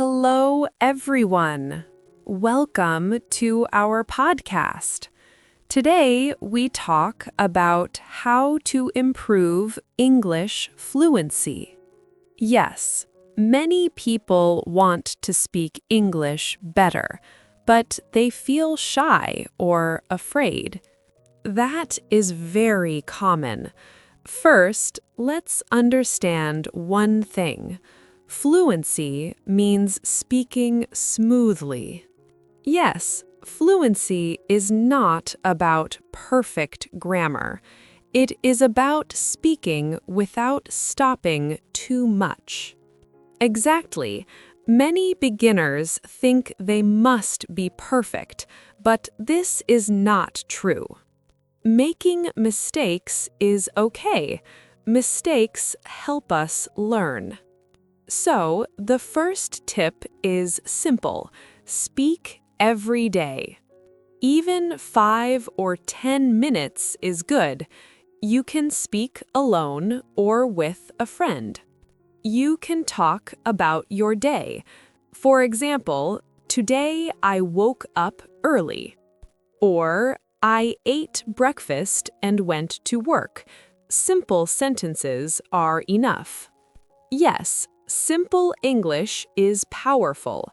Hello, everyone. Welcome to our podcast. Today, we talk about how to improve English fluency. Yes, many people want to speak English better, but they feel shy or afraid. That is very common. First, let's understand one thing. Fluency means speaking smoothly. Yes, fluency is not about perfect grammar. It is about speaking without stopping too much. Exactly. Many beginners think they must be perfect, but this is not true. Making mistakes is okay. Mistakes help us learn. So, the first tip is simple. Speak every day. Even 5 or 10 minutes is good. You can speak alone or with a friend. You can talk about your day. For example, today I woke up early. Or, I ate breakfast and went to work. Simple sentences are enough. Yes, simple English is powerful.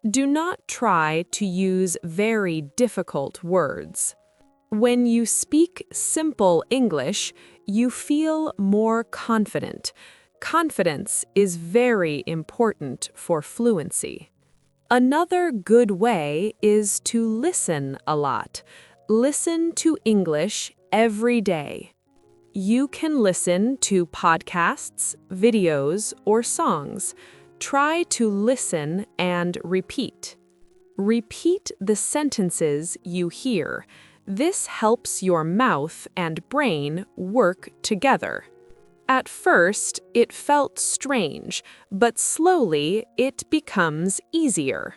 Do not try to use very difficult words. When you speak simple English, you feel more confident. Confidence is very important for fluency. Another good way is to listen a lot. Listen to English every day. You can listen to podcasts, videos, or songs. Try to listen and repeat. Repeat the sentences you hear. This helps your mouth and brain work together. At first, it felt strange, but slowly it becomes easier.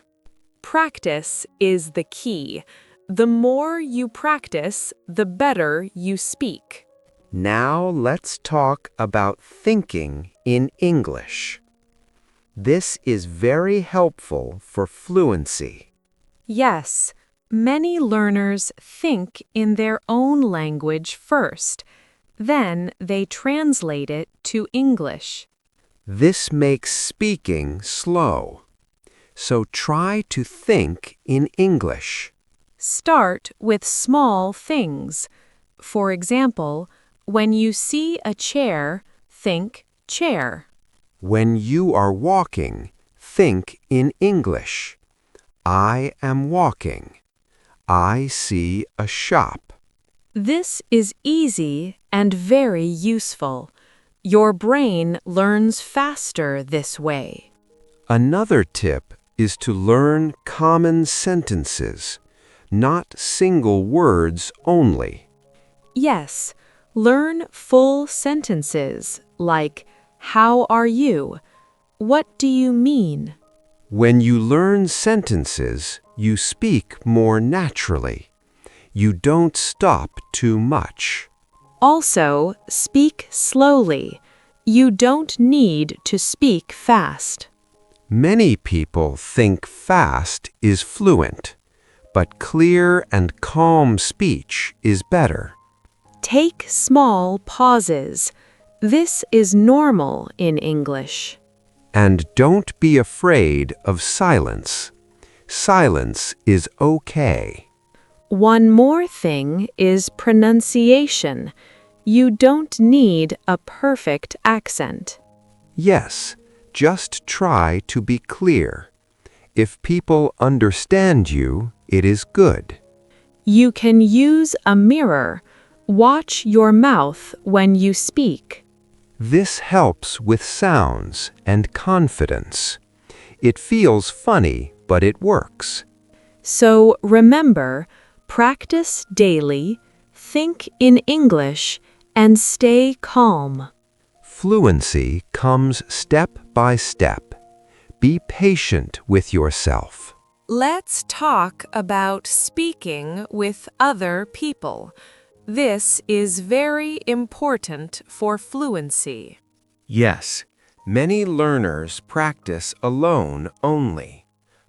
Practice is the key. The more you practice, the better you speak. Now let's talk about thinking in English. This is very helpful for fluency. Yes, many learners think in their own language first. Then they translate it to English. This makes speaking slow. So try to think in English. Start with small things. For example, when you see a chair, think chair. When you are walking, think in English. I am walking. I see a shop. This is easy and very useful. Your brain learns faster this way. Another tip is to learn common sentences, not single words only. Yes, learn full sentences like, how are you? What do you mean? When you learn sentences, you speak more naturally. You don't stop too much. Also, speak slowly. You don't need to speak fast. Many people think fast is fluent, but clear and calm speech is better. Take small pauses. This is normal in English. And don't be afraid of silence. Silence is okay. One more thing is pronunciation. You don't need a perfect accent. Yes, just try to be clear. If people understand you, it is good. You can use a mirror. Watch your mouth when you speak. This helps with sounds and confidence. It feels funny, but it works. So remember, practice daily, think in English, and stay calm. Fluency comes step by step. Be patient with yourself. Let's talk about speaking with other people. This is very important for fluency. Yes, Many learners practice alone only,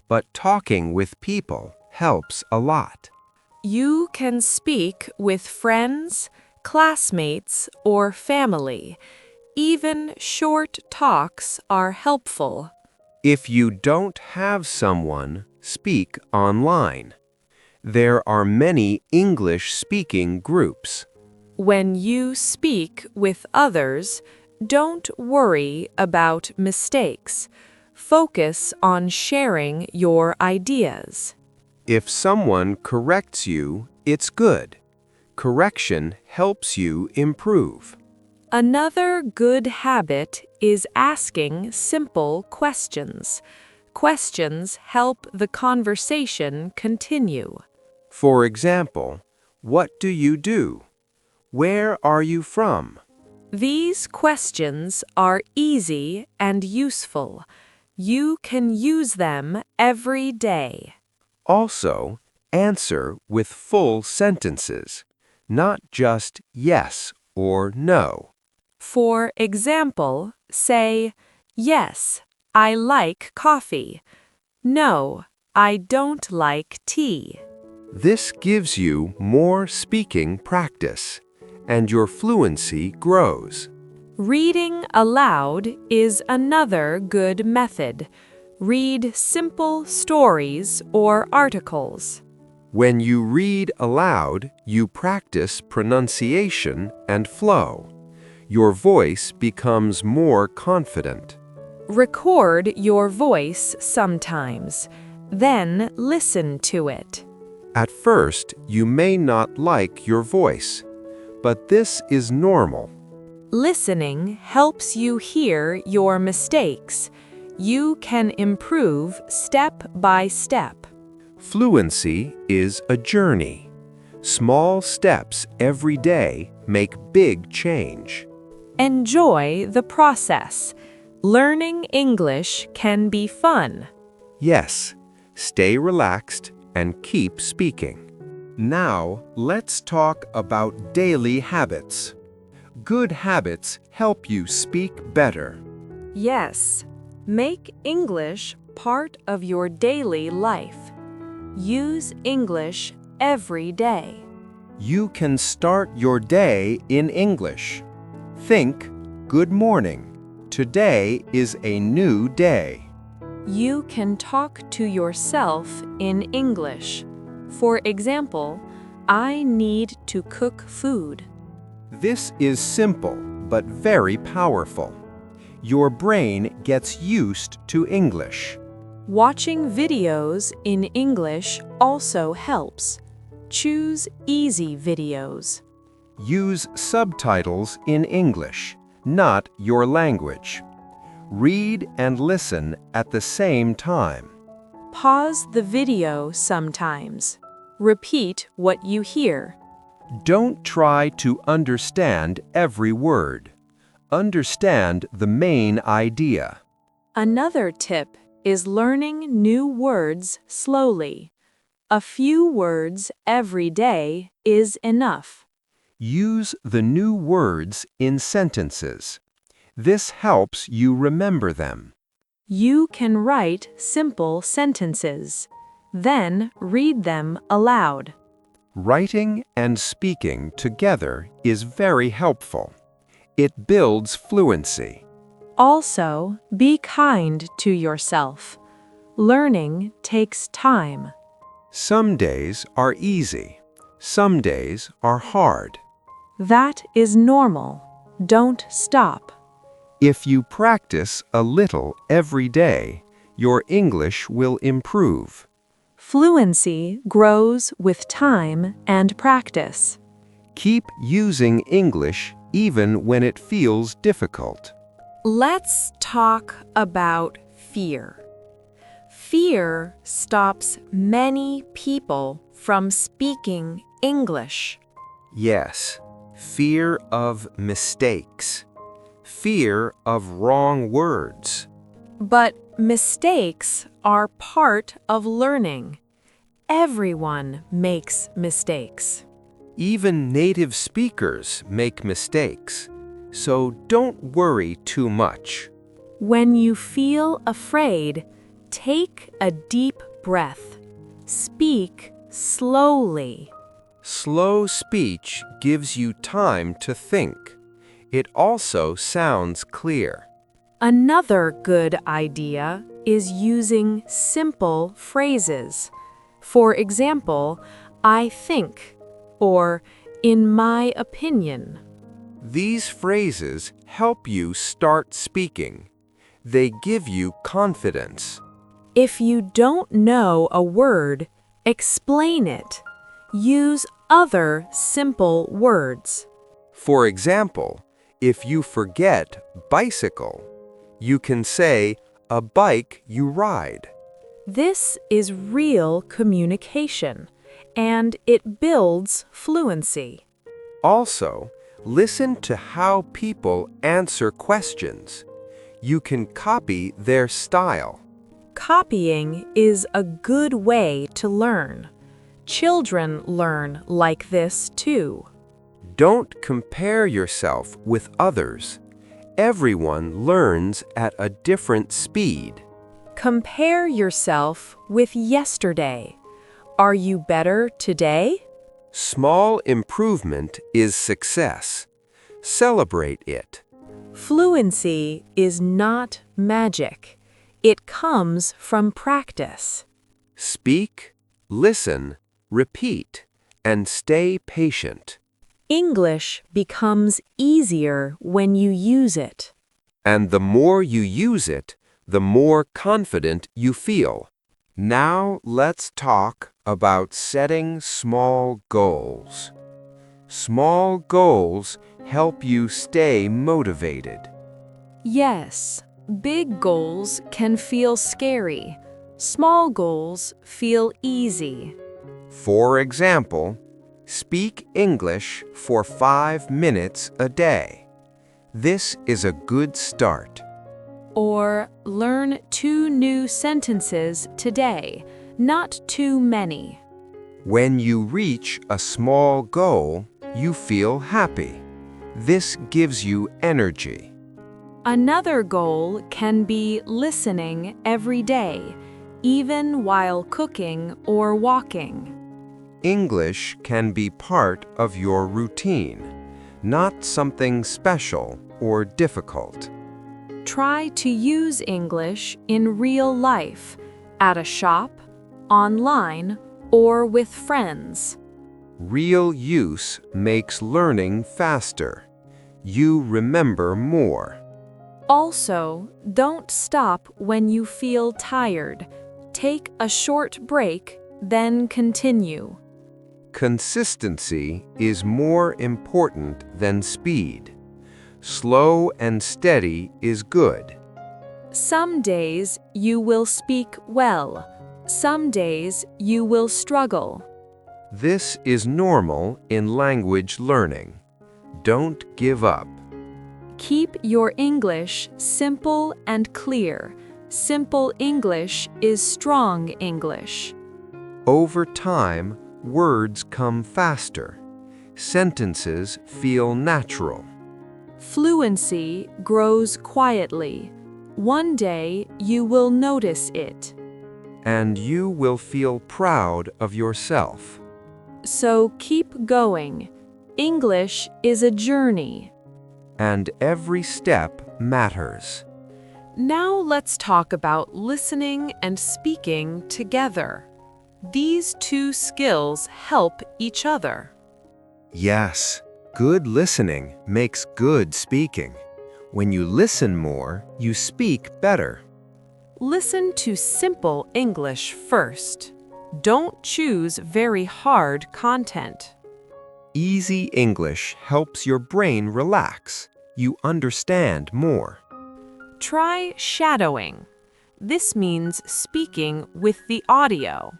but talking with people helps a lot. You can speak with friends, classmates, or family. Even short talks are helpful. If you don't have someone, speak online. There are many English-speaking groups. When you speak with others, don't worry about mistakes. Focus on sharing your ideas. If someone corrects you, it's good. Correction helps you improve. Another good habit is asking simple questions. Questions help the conversation continue. For example, what do you do? Where are you from? These questions are easy and useful. You can use them every day. Also, answer with full sentences, not just yes or no. For example, say, "Yes, I like coffee." "No, I don't like tea." This gives you more speaking practice, and your fluency grows. Reading aloud is another good method. Read simple stories or articles. When you read aloud, you practice pronunciation and flow. Your voice becomes more confident. Record your voice sometimes, then listen to it. At first, you may not like your voice, but this is normal. Listening helps you hear your mistakes. You can improve step by step. Fluency is a journey. Small steps every day make big change. Enjoy the process. Learning English can be fun. Yes, stay relaxed and keep speaking. Now, let's talk about daily habits. Good habits help you speak better. Yes, make English part of your daily life. Use English every day. You can start your day in English. Think, good morning. Today is a new day. You can talk to yourself in English. For example, "I need to cook food." This is simple, but very powerful. Your brain gets used to English. Watching videos in English also helps. Choose easy videos. Use subtitles in English, not your language. Read and listen at the same time. Pause the video sometimes. Repeat what you hear. Don't try to understand every word. Understand the main idea. Another tip is learning new words slowly. A few words every day is enough. Use the new words in sentences. This helps you remember them. You can write simple sentences. Then read them aloud. Writing and speaking together is very helpful. It builds fluency. Also, be kind to yourself. Learning takes time. Some days are easy. Some days are hard. That is normal. Don't stop. If you practice a little every day, your English will improve. Fluency grows with time and practice. Keep using English even when it feels difficult. Let's talk about fear. Fear stops many people from speaking English. Yes, fear of mistakes. Fear of wrong words. But mistakes are part of learning. Everyone makes mistakes. Even native speakers make mistakes, so don't worry too much. When you feel afraid, take a deep breath. Speak slowly. Slow speech gives you time to think. It also sounds clear. Another good idea is using simple phrases. For example, I think, or in my opinion. These phrases help you start speaking. They give you confidence. If you don't know a word, explain it. Use other simple words. For example, if you forget bicycle, you can say a bike you ride. This is real communication, and it builds fluency. Also, listen to how people answer questions. You can copy their style. Copying is a good way to learn. Children learn like this too. Don't compare yourself with others. Everyone learns at a different speed. Compare yourself with yesterday. Are you better today? Small improvement is success. Celebrate it. Fluency is not magic. It comes from practice. Speak, listen, repeat, and stay patient. English becomes easier when you use it. And the more you use it, the more confident you feel. Now let's talk about setting small goals. Small goals help you stay motivated. Yes, big goals can feel scary. Small goals feel easy. For example, speak English for 5 minutes a day. This is a good start. Or learn 2 new sentences today, not too many. When you reach a small goal, you feel happy. This gives you energy. Another goal can be listening every day, even while cooking or walking. English can be part of your routine, not something special or difficult. Try to use English in real life, at a shop, online, or with friends. Real use makes learning faster. You remember more. Also, don't stop when you feel tired. Take a short break, then continue. Consistency is more important than speed. Slow and steady is good. Some days you will speak well. Some days you will struggle. This is normal in language learning. Don't give up. Keep your English simple and clear. Simple English is strong English. Over time, words come faster. Sentences feel natural. Fluency grows quietly. One day you will notice it. And you will feel proud of yourself. So keep going. English is a journey. And every step matters. Now let's talk about listening and speaking together. These 2 skills help each other. Yes, good listening makes good speaking. When you listen more, you speak better. Listen to simple English first. Don't choose very hard content. Easy English helps your brain relax. You understand more. Try shadowing. This means speaking with the audio.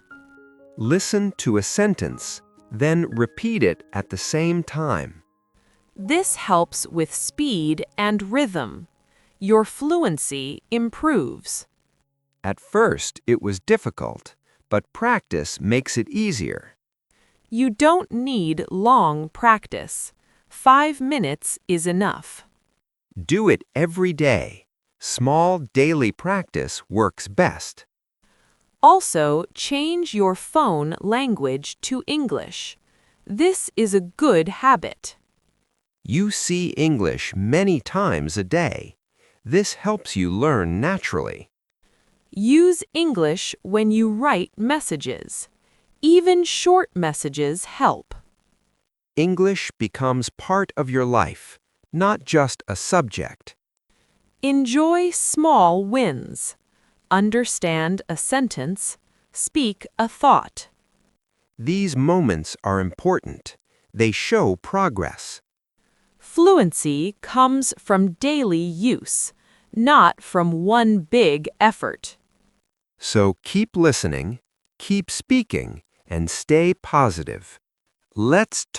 Listen to a sentence, then repeat it at the same time. This helps with speed and rhythm. Your fluency improves. At first, it was difficult, but practice makes it easier. You don't need long practice. 5 minutes is enough. Do it every day. Small daily practice works best. Also, change your phone language to English. This is a good habit. You see English many times a day. This helps you learn naturally. Use English when you write messages. Even short messages help. English becomes part of your life, not just a subject. Enjoy small wins. Understand a sentence. Speak a thought. These moments are important. They show progress. Fluency comes from daily use, not from one big effort. So keep listening, keep speaking, and stay positive. Let's talk.